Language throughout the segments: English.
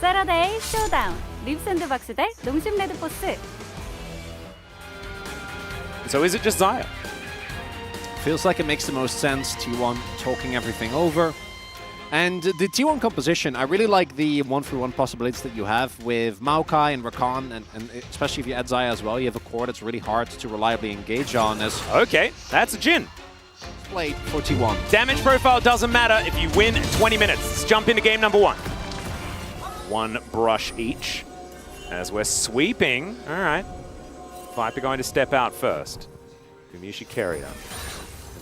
세러데이 쇼다운, 립샌드박스 대 농심 레드포스. So is it just Xayah? Feels like it makes the most sense. T1 talking everything over. And the T1 composition, I really like the 1-for-1 possibilities that you have with Maokai and Rakan, and especially if you add Xayah as well, you have a core that's really hard to reliably engage on. As Okay, that's a Jhin. played for T1. Damage profile doesn't matter if you win 20 minutes. Let's jump into game number 1. One brush each as we're sweeping. All right. Viper going to step out first. Gumiushi Carrier.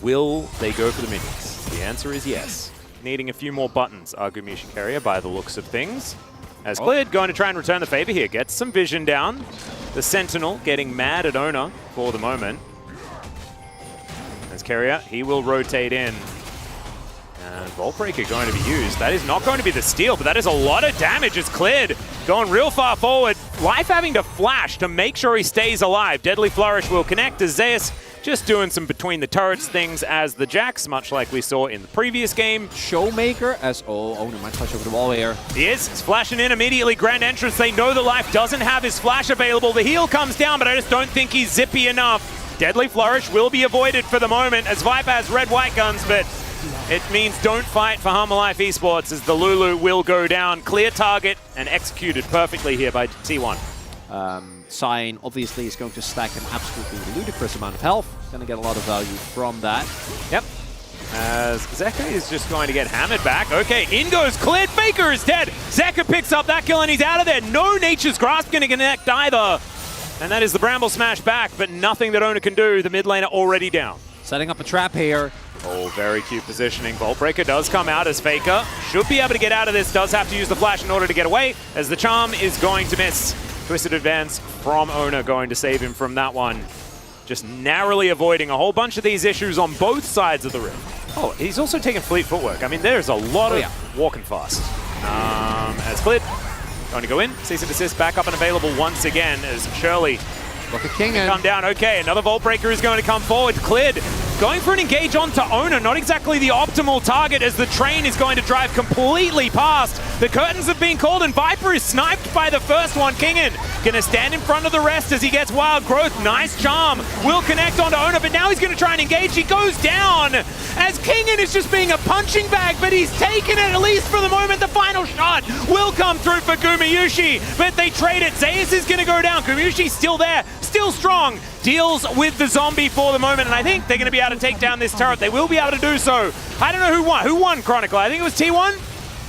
Will they go for the minions? The answer is yes. Needing a few more buttons are Gumiushi Carrier by the looks of things. As Cleared going to try and return the favor here. Gets some vision down. The Sentinel getting mad at Ona for the moment. As Carrier, he will rotate in. And Vault Breaker going to be used. That is not going to be the steal, but that is a lot of damage as Cleared going real far forward. Life having to flash to make sure he stays alive. Deadly Flourish will connect as Zeus just doing some between the turrets things as the Jax, much like we saw in the previous game. Showmaker as Ona might touch over the wall here. He is. He's flashing in immediately. Grand entrance. They know that Life doesn't have his flash available. The heal comes down, but I just don't think he's zippy enough. Deadly Flourish will be avoided for the moment as Viper has red-white guns, but it means don't fight for Harma Life Esports as the Lulu will go down. Clear target and executed perfectly here by T1. Sign obviously is going to stack an absolutely ludicrous amount of health. Going to get a lot of value from that. Yep. As Zeka is just going to get hammered back. Okay, in goes Cleared. Faker is dead. Zeka picks up that kill and he's out of there. No Nature's Grasp going to connect either. And that is the Bramble Smash back, but nothing that Ona can do. The mid laner already down. Setting up a trap here. Oh, very cute positioning. Vault Breaker does come out as Faker. Should be able to get out of this. Does have to use the flash in order to get away, as the charm is going to miss. Twisted Advance from Ona going to save him from that one. Just narrowly avoiding a whole bunch of these issues on both sides of the rift. Oh, he's also taking fleet footwork. I mean, there's a lot of walking fast. As Clit going to go in. Cease and desist back up and available once again as Shirley Look at King come down. Okay, another Vault Breaker is going to come forward. Cleared. Going for an engage onto Ona. Not exactly the optimal target as the train is going to drive completely past. The curtains have been called and Viper is sniped by the first one. Kingen gonna stand in front of the rest as he gets Wild Growth. Nice charm. Will connect onto Ona, but now he's gonna try and engage. He goes down as Kingen is just being a punching bag, but he's taken it at least for the moment. The final shot will come through for Gumiushi, but they trade it. Zeus is gonna go down. Gumiushi's still there, still strong. Deals with the zombie for the moment, and I think they're gonna be able to take down this turret. They will be able to do so. I don't know who won. Who won, Chronicle? I think it was T1?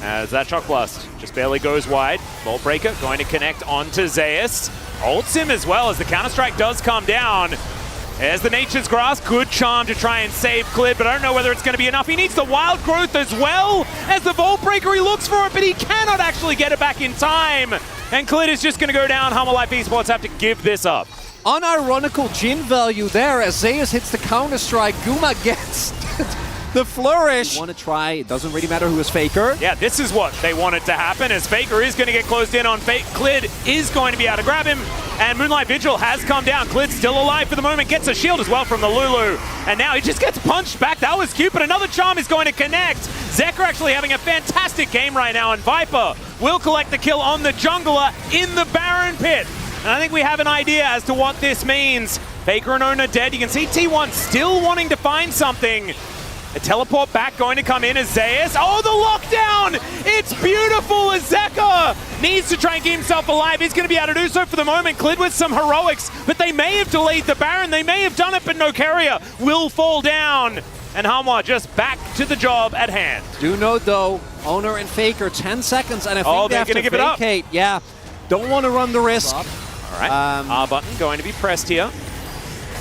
As that Shock Blast just barely goes wide. Vault Breaker going to connect onto Zeus. Ults him as well as the Counter-Strike does come down. There's the Nature's Grasp. Good charm to try and save Clid, but I don't know whether it's going to be enough. He needs the Wild Growth as well as the Vault Breaker. He looks for it, but he cannot actually get it back in time. And Clid is just going to go down. Harma Life Esports have to give this up. Unironical Jhin value there as Zeus hits the Counter-Strike. Guma gets the flourish. Want to try, it doesn't really matter who is Faker. Yeah, this is what they wanted to happen, as Faker is going to get closed in on Fake. Clid is going to be able to grab him, and Moonlight Vigil has come down. Clid's still alive for the moment, gets a shield as well from the Lulu, and now he just gets punched back. That was cute, but another charm is going to connect. Zeka actually having a fantastic game right now, and Viper will collect the kill on the jungler in the Baron Pit. And I think we have an idea as to what this means. Faker and Ona dead. You can see T1 still wanting to find something. A teleport back going to come in as Zeus. Oh, the lockdown! It's beautiful as Zeka needs to try and keep himself alive. He's going to be able to do so for the moment. Clid with some heroics, but they may have delayed the Baron. They may have done it, but no carrier will fall down. And Hamwa just back to the job at hand. Do note though, Ona and Faker 10 seconds, and I think they have to give it up. vacate. Yeah, don't want to run the risk. All right, R button going to be pressed here.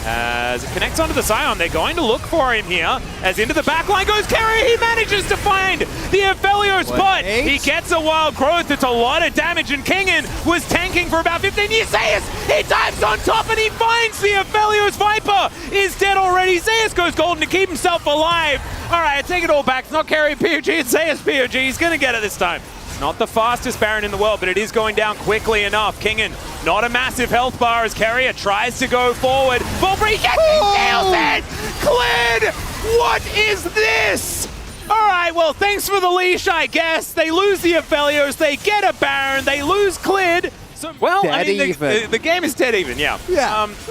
As it connects onto the Scion, they're going to look for him here. As into the backline goes Carrier, he manages to find the Aphelios, but he gets a Wild Growth. It's a lot of damage, and Kingen was tanking for about 15 years. Zeus, he dives on top and he finds the Aphelios. Viper is dead already. Zeus goes golden to keep himself alive. All right, I take it all back. It's not Carrier POG, it's Zeus POG. He's going to get it this time. Not the fastest Baron in the world, but it is going down quickly enough. Kingen, not a massive health bar as Carrier tries to go forward. Volbreak, yes, he nails it! Clid, what is this? All right, well, thanks for the leash, I guess. They lose the Aphelios, they get a Baron, they lose Clid. So, well, Dead I mean, even. the game is dead even, yeah.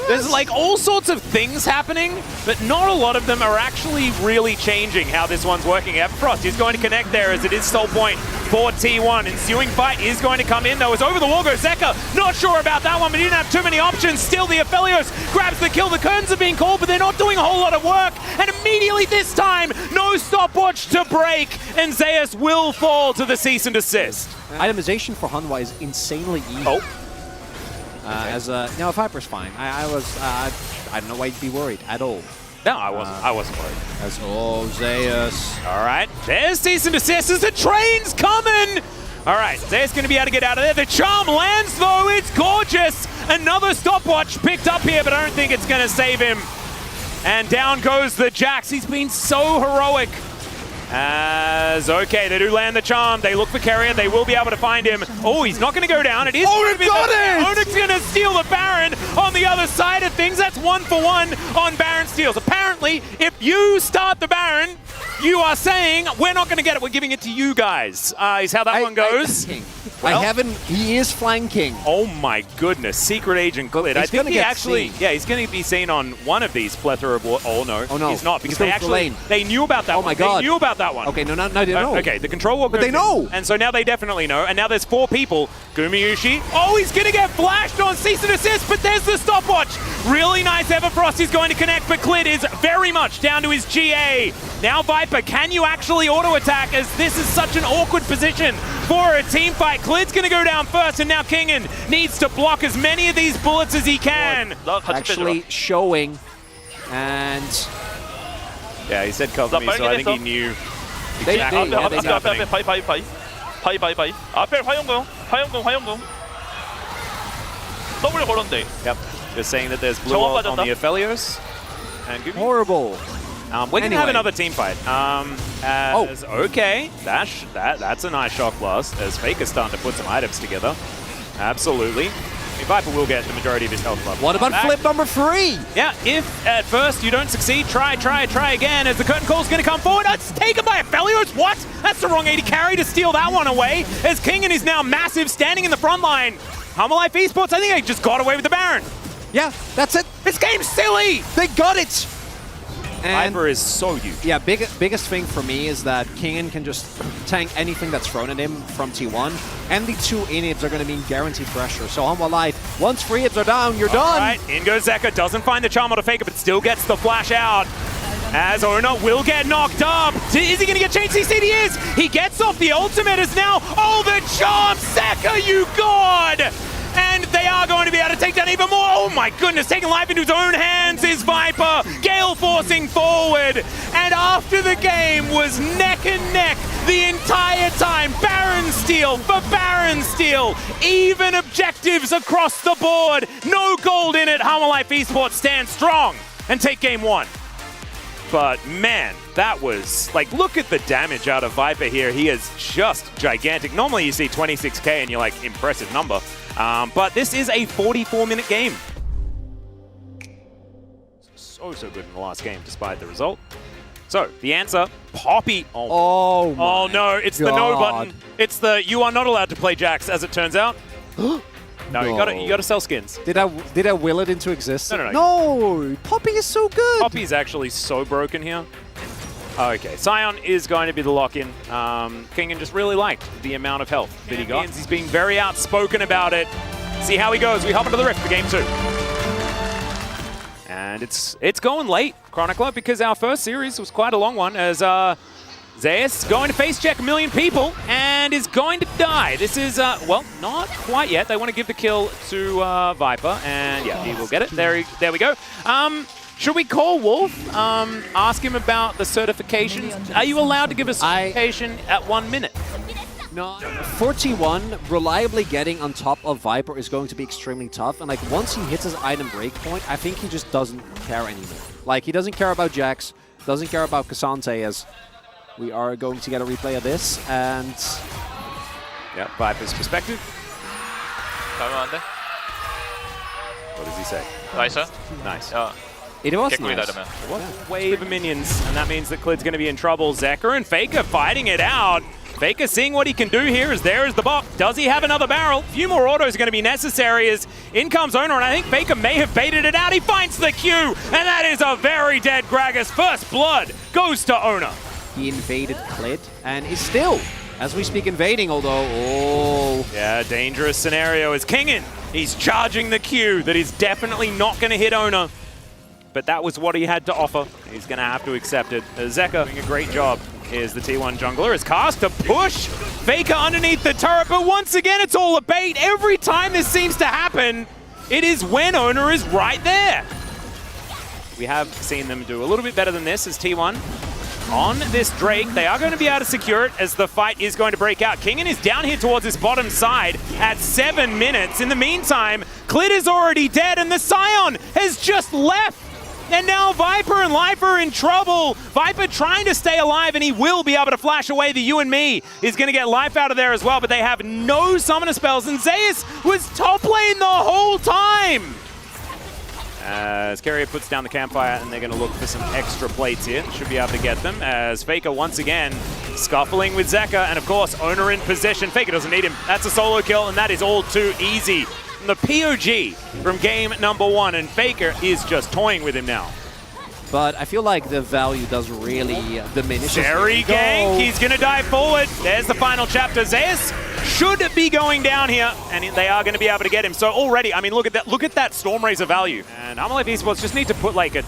There's like all sorts of things happening, but not a lot of them are actually really changing how this one's working. Frost is going to connect there as it is Soul Point for T1. Ensuing fight is going to come in, though. It's over the wall goes Zeka. Not sure about that one, but he didn't have too many options. Still, the Aphelios grabs the kill. The curtains are being called, but they're not doing a whole lot of work. And immediately this time, no stopwatch to break, and Zeus will fall to the cease and desist. Itemization for Hanwha is insanely easy. Oh. No, Viper's fine. I don't know why you'd be worried at all. No, I wasn't worried. Zeus. All right, there's cease and desist as the train's coming. All right, Zeus going to be able to get out of there. The charm lands, though. It's gorgeous. Another stopwatch picked up here, but I don't think it's going to save him. And down goes the Jax. He's been so heroic. Okay, they do land the charm. They look for Carrier. They will be able to find him. Oh, he's not going to go down. It is. Oh, it got it! Onix going to steal the Baron on the other side of things. That's 1-for-1 on Baron steals. Apparently, if you start the Baron, you are saying, we're not going to get it. We're giving it to you guys, is how that one goes. He is flanking. Oh my goodness, Secret Agent Clid. I think he actually, he's going to be seen on one of these plethora of oh no, he's not, because they knew about that one. Oh my god. They knew about that one. Okay, no, they know. Okay, the control wall goes But they know! in, and so now they definitely know, and now there's 4 people. Gumayushi, he's going to get flashed on cease and desist, but there's the stopwatch. Really nice Everfrost is going to connect, but Clid is very much down to his GA. Now Viper, can you actually auto-attack, as this is such an awkward position for a team fight? Clid's going to go down first, and now Kingen needs to block as many of these bullets as he can. Actually showing, and... Yeah, he said cover me, so I think he knew exactly what was happening. 앞에 화염공. 더블 걸었는데. Yep, they're saying that there's blue ult on the Aphelios. And horrible. We're going to have another team fight. Okay, that's a nice shock blast, as Faker's starting to put some items together. Absolutely. I mean, Viper will get the majority of his health level. What about flip number 3? Yeah, if at first you don't succeed, try again, as the curtain call's going to come forward. It's taken by Aphelios. What? That's the wrong AD carry to steal that one away, as Kingen is now massive, standing in the front line. Humble Life Esports, I think they just got away with the Baron. Yeah, that's it. This game's silly. They got it. And Viper is so huge. Yeah, biggest thing for me is that Kingen can just tank anything that's thrown at him from T1, and the 2 inhibs are going to mean guaranteed pressure. So Humble Life, once 3 inhibs are down, you're done. All right, in goes Zeka, doesn't find the charm on a Faker, but still gets the flash out. As Ona will get knocked up. Is he going to get changed? He is. He gets off the ultimate as now. Oh, the charm, Zeka, you god! And they are going to be able to take down even more. Oh my goodness, taking life into his own hands is Viper. Gale forcing forward. And after the game was neck and neck the entire time. Baron steal for Baron steal. Even objectives across the board. No gold in it. Humble Life Esports stand strong and take game 1. But man, that was, like, look at the damage out of Viper here. He is just gigantic. Normally you see 26k and you're like, impressive number. But this is a 44-minute game. So good in the last game, despite the result. So, the answer, Poppy. Oh no, it's the no button. It's the you are not allowed to play Jax, as it turns out. No, you gotta sell skins. Did I will it into existence? No. No, Poppy is so good. Poppy is actually so broken here. Okay, Sion is going to be the lock-in. Kingen just really liked the amount of health that he got. He's being very outspoken about it. See how he goes. We hop into the Rift for game 2. And it's going late, Chronicler, because our first series was quite a long one, as Zeus going to face check a million people and is going to die. This is, well, not quite yet. They want to give the kill to Viper, and yeah, he will get it. There we go. Should we call Wolf, ask him about the certifications? Are you allowed to give a certification at 1 minute? No, 41 reliably getting on top of Viper is going to be extremely tough, and like once he hits his item breakpoint, I think he just doesn't care anymore. Like he doesn't care about Jax, doesn't care about Cassante, as we are going to get a replay of this, and yeah, Viper's perspective. What does he say? Nice. Nice. It was結構いいだ nice. ね。 Wave of minions, and that means that Klid's going to be in trouble. Zeker and Faker fighting it out. Faker seeing what he can do here as there is the bot. Does he have another barrel? A few more autos are going to be necessary as in comes Owner, and I think Faker may have baited it out. He finds the Q, and that is a very dead Gragas. First blood goes to Owner. He invaded Klid and is still, as we speak, invading, although, Yeah, dangerous scenario is Kingin. He's charging the Q that is definitely not going to hit Owner. But that was what he had to offer. He's going to have to accept it. Zeka doing a great job. Here's the T1 jungler. Is cast to push Faker underneath the turret, but once again, it's all a bait. Every time this seems to happen, it is when Owner is right there. We have seen them do a little bit better than this as T1 on this Drake. They are going to be able to secure it as the fight is going to break out. Kingin is down here towards his bottom side at 7 minutes. In the meantime, Klid is already dead and the Scion has just left. And now Viper and Life are in trouble. Viper trying to stay alive, and he will be able to flash away. The You and Me is going to get Life out of there as well, but they have no summoner spells, and Zeus was top lane the whole time. As Carrier puts down the campfire, and they're going to look for some extra plates here. Should be able to get them, as Faker once again scuffling with Zeka, and of course, Owner in position. Faker doesn't need him. That's a solo kill, and that is all too easy. The POG from game number 1, and Faker is just toying with him now. but I feel like the value does really diminish. Jerry gank, he's going to dive forward. There's the final chapter. Zeus should be going down here, and they are going to be able to get him. So already, I mean, look at that Stormrazor value. And Amalek Esports just need to put like a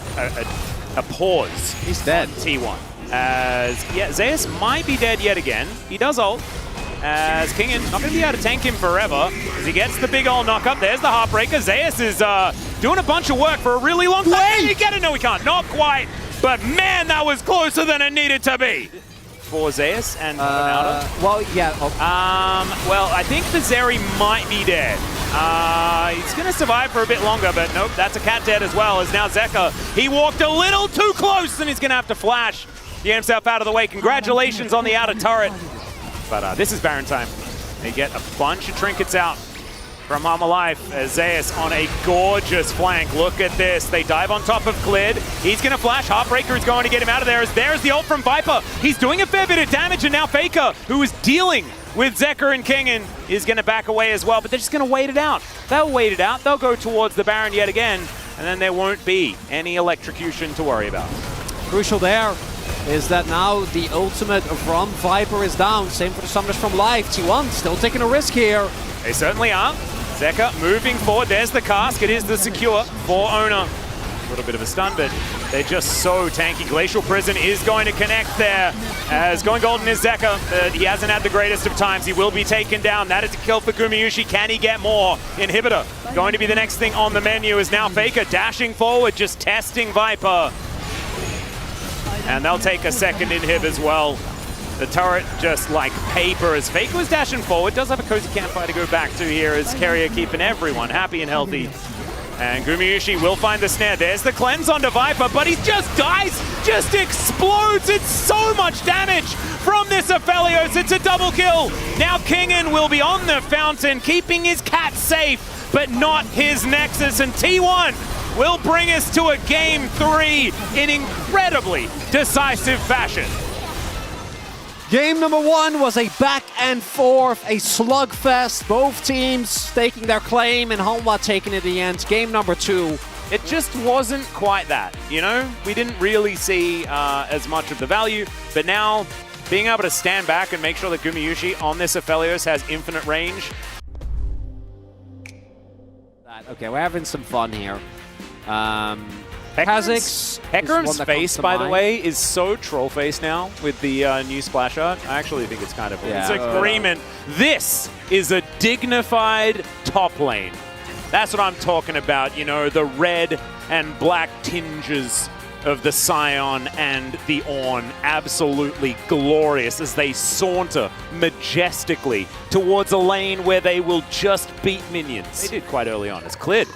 pause. He's dead. T1. As, yeah, Zeus might be dead yet again. He does ult. As Kingin not going to be able to tank him forever as he gets the big old knock up. There's the Heartbreaker. Zeus is doing a bunch of work for a really long time. Can you get it? No, we can't. Not quite. But man, that was closer than it needed to be. For Zeus and well, yeah. Well, I think the Zeri might be dead. He's going to survive for a bit longer, but nope, that's a cat dead as well. As now Zeka, he walked a little too close and he's going to have to flash. Get himself out of the way. Congratulations on the outer turret. But this is Baron time. They get a bunch of trinkets out from Mama Life as Zeus on a gorgeous flank. Look at this. They dive on top of Klid. He's going to flash. Heartbreaker is going to get him out of there. As there's the ult from Viper. He's doing a fair bit of damage, and now Faker, who is dealing with Zeker and Kingin, is going to back away as well. But they're just going to wait it out. They'll wait it out. They'll go towards the Baron yet again, and then there won't be any electrocution to worry about. Crucial there is that now the ultimate from Viper is down. Same for the summoners from Life. T1 still taking a risk here. They certainly are. Zeka moving forward. There's the cask. It is the secure for Owner. A little bit of a stun, but they're just so tanky. Glacial Prison is going to connect there. As going golden is Zeka. He hasn't had the greatest of times. He will be taken down. That is a kill for Gumayusi. Can he get more? Inhibitor going to be the next thing on the menu. Is now Faker dashing forward, just testing Viper. And they'll take a second inhib as well. The turret just like paper as Faker was dashing forward. Does have a cozy campfire to go back to here as Carrier keeping everyone happy and healthy. And Gumayusi will find the snare. There's the cleanse onto Viper, but he just dies, just explodes. It's so much damage from this Aphelios. It's a double kill. Now Kingin will be on the fountain, keeping his cat safe, but not his Nexus. And T1 will bring us to a Game 3 in incredibly decisive fashion. Game number 1 was a back and forth, a slugfest. Both teams taking their claim and Hanwha taking it at the end. Game number 2. It just wasn't quite that, you know? We didn't really see as much of the value, but now being able to stand back and make sure that Gumayusi on this Aphelios has infinite range. Okay, we're having some fun here. Hecarim's face, by the way, is so troll-faced now with the new splash art. I actually think it's kind of it's agreement. This is a dignified top lane. That's what I'm talking about, you know, the red and black tinges of the Scion and the Ornn. Absolutely glorious as they saunter majestically towards a lane where they will just beat minions. They did quite early on as Klid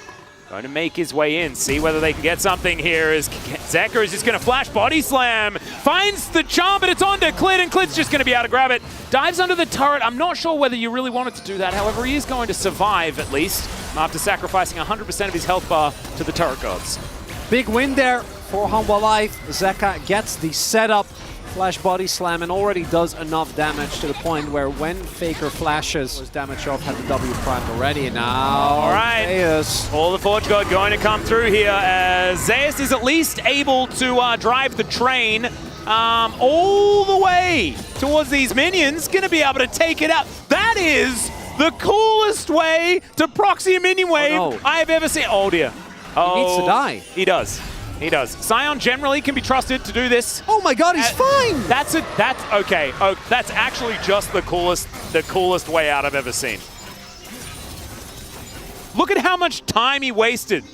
going to make his way in, see whether they can get something here as Zeka is just going to flash body slam, finds the charm, but it's onto Klid, and Klid's just going to be able to grab it. Dives under the turret. I'm not sure whether you really wanted to do that. However, he is going to survive at least after sacrificing 100% of his health bar to the turret gods. Big win there for Humble Life. Zeka gets the setup. Flash body slam and already does enough damage to the point where when Faker flashes, his damage off had the W prime already. And now, all right, Zeus. All the Forge God going to come through here as Zeus is at least able to drive the train all the way towards these minions. Going to be able to take it out. That is the coolest way to proxy a minion wave I've ever seen. Oh dear. He needs to die. He does. He does. Sion generally can be trusted to do this. Oh my god, he's fine! That's okay. Oh, that's actually just the coolest way out I've ever seen. Look at how much time he wasted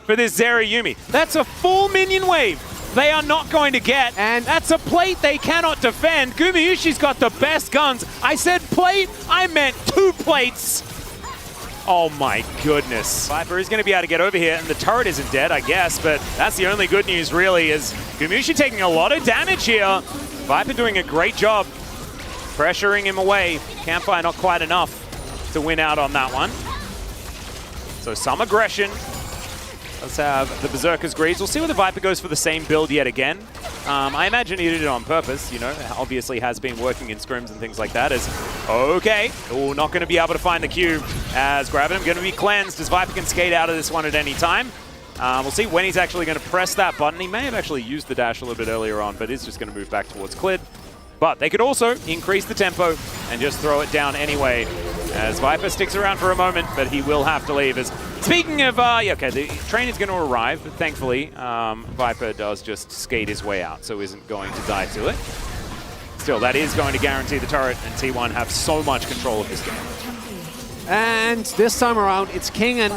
for this Zerayumi. That's a full minion wave they are not going to get, and that's a plate they cannot defend. Gumayushi's got the best guns. I said plate, I meant 2 plates. Oh my goodness. Viper is going to be able to get over here, and the turret isn't dead, I guess, but that's the only good news, really, is Gumayushi taking a lot of damage here. Viper doing a great job pressuring him away. Campfire not quite enough to win out on that one. So some aggression. Let's have the Berserker's Greaves. We'll see whether Viper goes for the same build yet again. I imagine he did it on purpose, you know, obviously has been working in scrims and things like that. Okay, not going to be able to find the cube as Gravitum going to be cleansed as Viper can skate out of this one at any time. We'll see when he's actually going to press that button. He may have actually used the dash a little bit earlier on, but is just going to move back towards Clid. But they could also increase the tempo and just throw it down anyway as Viper sticks around for a moment, but he will have to leave. Speaking of, okay, the train is going to arrive, but thankfully Viper does just skate his way out, so isn't going to die to it. Still, that is going to guarantee the turret, and T1 have so much control of this game. And this time around, it's Kingen.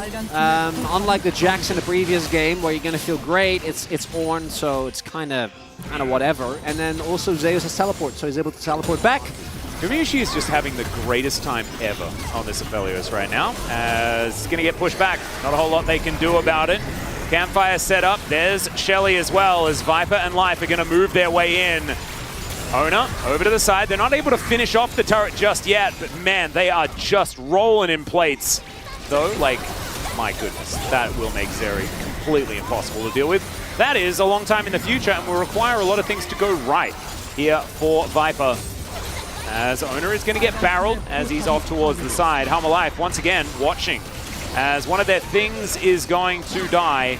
Unlike the Jax in the previous game, where you're going to feel great, it's Ornn, so it's kind of whatever. And then also Zeus has teleport, so he's able to teleport back. Gumayushi is just having the greatest time ever on this Aphelios right now, as it's going to get pushed back. Not a whole lot they can do about it. Campfire set up. There's HLE as well, as Viper and Life are going to move their way in. Ona over to the side. They're not able to finish off the turret just yet, but man, they are just rolling in plates. Though, like, my goodness, that will make Zeri completely impossible to deal with. That is a long time in the future and will require a lot of things to go right here for Viper. As Ona is going to get barreled as he's off towards the side. Humble Life, once again, watching as one of their things is going to die.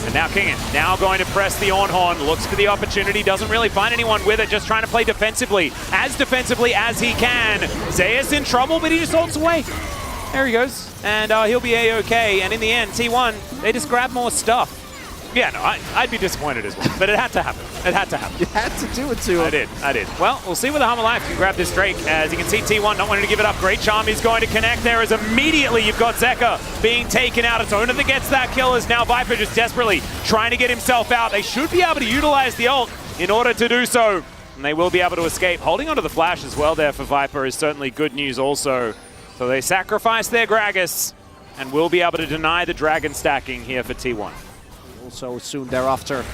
And now Kingen, now going to press the Ornn Horn, looks for the opportunity, doesn't really find anyone with it, just trying to play defensively as he can. Zeus in trouble, but he just ults away. There he goes, and he'll be A-okay. And in the end, T1, they just grab more stuff. Yeah, no, I'd be disappointed as well, but it had to happen. It had to happen. You had to do it to him. I did. Well, we'll see whether Humble Life can grab this Drake. As you can see, T1 not wanting to give it up. Great Charm is going to connect there as immediately you've got Zeka being taken out. It's Ona that gets that kill as now Viper just desperately trying to get himself out. They should be able to utilize the ult in order to do so, and they will be able to escape. Holding onto the flash as well there for Viper is certainly good news also. So they sacrifice their Gragas and will be able to deny the dragon stacking here for T1. Also soon thereafter,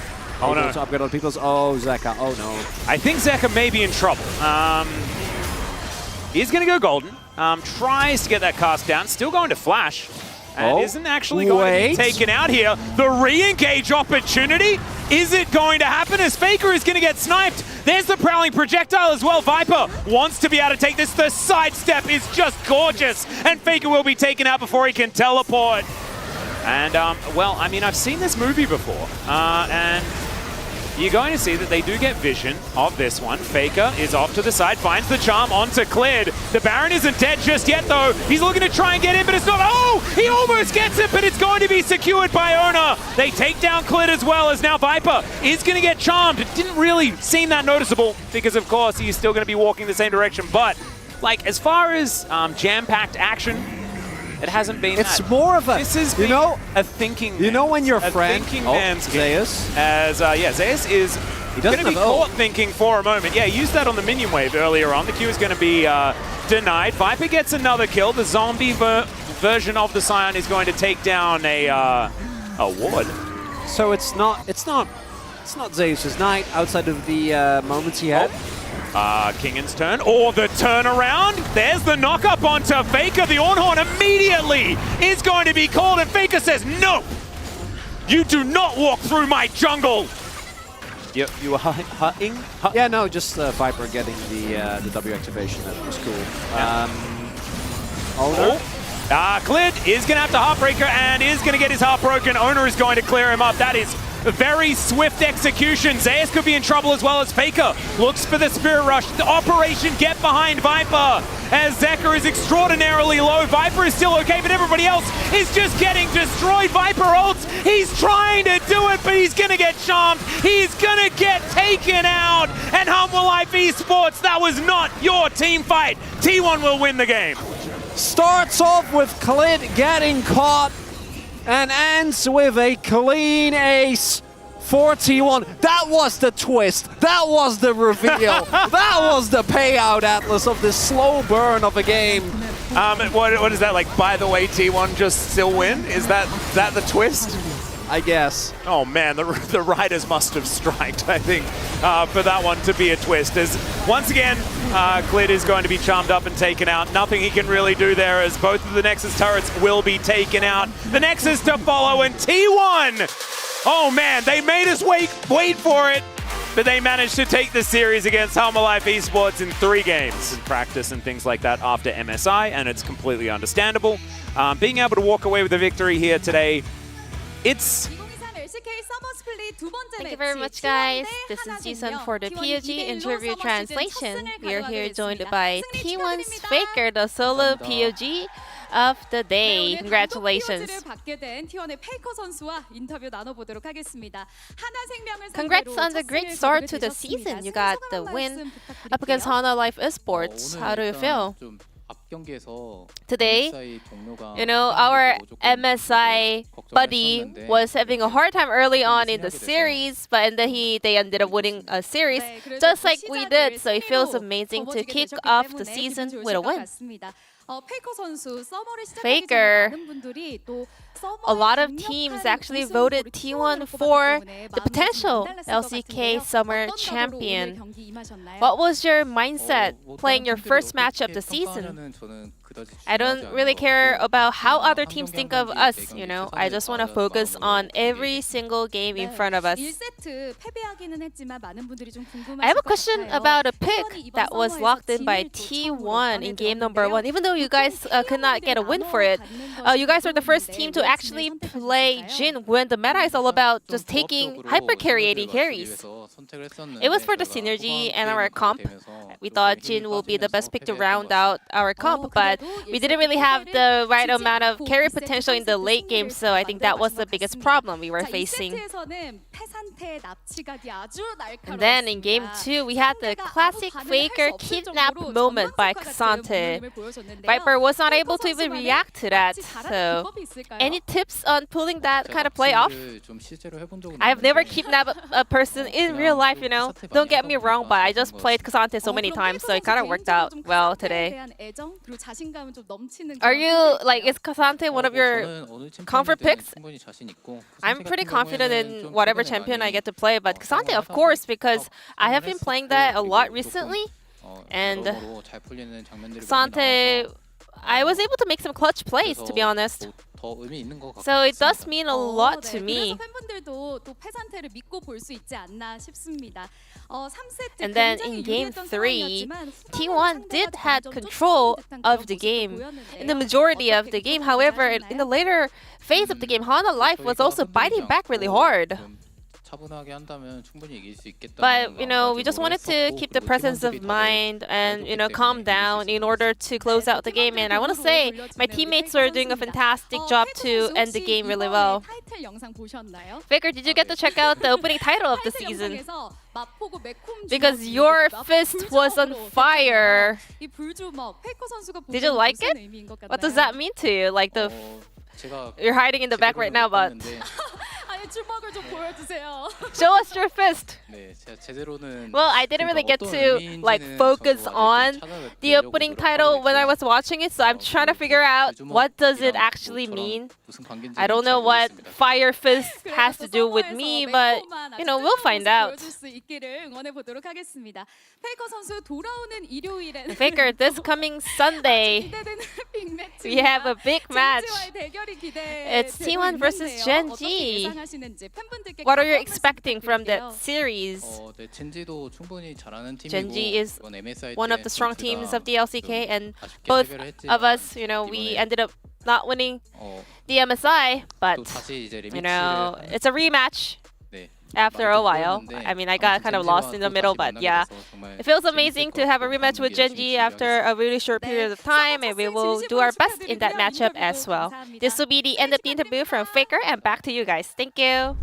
oh no, to upgrade on people's. Oh, Zeka. Oh no. I think Zeka may be in trouble. He's going to go golden. Tries to get that cast down. Still going to flash. And isn't actually going to be taken out here. The re-engage opportunity. Is it going to happen as Faker is going to get sniped? There's the prowling projectile as well. Viper wants to be able to take this. The sidestep is just gorgeous. And Faker will be taken out before he can teleport. And, well, I mean, I've seen this movie before, and you're going to see that they do get vision of this one. Faker is off to the side, finds the charm onto Clid. The Baron isn't dead just yet, though. He's looking to try and get in, but it's not. Oh, he almost gets it, but it's going to be secured by Ona. They take down Clid as well, as now Viper is going to get charmed. It didn't really seem that noticeable because, of course, he's still going to be walking the same direction. But, like, as far as jam-packed action, it hasn't been. It's more of a, this is, you know, a thinking. You know when your friend, man's Zeus, as yeah, Zeus is going to be caught thinking for a moment. Yeah, he used that on the minion wave earlier on. The Q is going to be denied. Viper gets another kill. The zombie version of the Sion is going to take down a ward. So it's not Zeus's night outside of the moments he had. Kingen's turn, or the turnaround. There's the knock-up onto Faker. The Ornn Horn immediately is going to be called, and Faker says, nope. You do not walk through my jungle! You were hutting? Yeah, no, just Viper getting the W activation. That was cool. Owner? Clid is going to have to Heartbreaker and is going to get his heart broken. Owner is going to clear him up. That is very swift execution. Zayas could be in trouble as well as Faker looks for the Spirit Rush. The Operation Get Behind Viper as Zeka is extraordinarily low. Viper is still okay, but everybody else is just getting destroyed. Viper ults. He's trying to do it, but he's going to get charmed. He's going to get taken out. And Humble Life Esports, that was not your team fight. T1 will win the game. Starts off with Clid getting caught and ends with a clean ace for T1. That was the twist. That was the reveal. That was the payout, Atlas, of this slow burn of a game. What is that like? By the way, T1 just still win? Is that the twist? I guess. Oh man, the riders must have striked, I think, for that one to be a twist. As once again, Clid is going to be charmed up and taken out. Nothing he can really do there as both of the Nexus turrets will be taken out. The Nexus to follow and T1! Oh man, they made us wait for it, but they managed to take the series against Humble Life Esports in 3 games. In practice and things like that after MSI, and it's completely understandable. Being able to walk away with a victory here today, it's... Thank you very much, guys. This is Jisun for the POG interview translation. We are here joined by T1's Faker, the solo POG of the day. Congratulations. Congrats on the great start to the season. You got the win up against Hana Life Esports. How do you feel? Today, you know, our MSI buddy was having a hard time early on in the series, but then they ended up winning a series just like we did. So it feels amazing to kick off the season with a win. Faker, a lot of teams actually voted T1 for the potential LCK Summer Champion. What was your mindset playing your first match of the season? I don't really care about how other teams think of us, you know. I just want to focus on every single game in front of us. I have a question about a pick that was locked in by T1 in game number 1. Even though you guys could not get a win for it, you guys were the first team to actually play Jhin when the meta is all about just taking hyper carry AD carries. It was for the synergy and our comp. We thought Jhin will be the best pick to round out our comp, but we didn't really have the right amount of carry potential in the late game, so I think that was the biggest problem we were facing. And then in game 2, we had the classic Faker kidnap moment by Xante. Viper was not able to even react to that, so any tips on pulling that kind of play off? I've never kidnapped a person in real life, you know. Don't get me wrong, but I just played Xante so many times, so it kind of worked out well today. Are you, like, is Xante one of your comfort picks? I'm pretty confident in whatever champion I get to play, but Xante, of course, because I have been playing that a lot recently. And Xante, I was able to make some clutch plays, to be honest. So it does mean a lot to me. And then in game 3, T1 did have control of the game in the majority of the game. However, in the later phase of the game, Hana Life was also biting back really hard. But, you know, we just wanted to keep the presence of mind and, you know, calm down in order to close out the game. And I want to say my teammates were doing a fantastic job to end the game really well. Faker, did you get to check out the opening title of the season? Because your fist was on fire. Did you like it? What does that mean to you? Like you're hiding in the back right now, but... 좀 보여주세요. Show us your fist. 네, 제가 제대로는 Well, I didn't really get to like focus on the opening title when I was watching it, so I'm trying to figure out what does it actually mean. I don't know what Fire Fist has to do with me, but you know, we'll find out. 페이커 선수 돌아오는 일요일에 Faker, this coming Sunday, we have a big match. It's T1 versus Gen G. What are you expecting from that series? 네, 젠지도 충분히 잘하는 팀이고 Gen G is 이번 MSI one of the strong teams of the LCK, and both of us, you know, we ended up not winning the MSI, but 또 다시 이제 you know, 리미치를 it's a rematch. 네, After a while, I mean, I got kind of lost in the middle, but yeah, it feels amazing to have a rematch with Gen G after a really short period of time, and we will do our best in that matchup as well. This will be the end of the interview from Faker, and back to you guys. Thank you.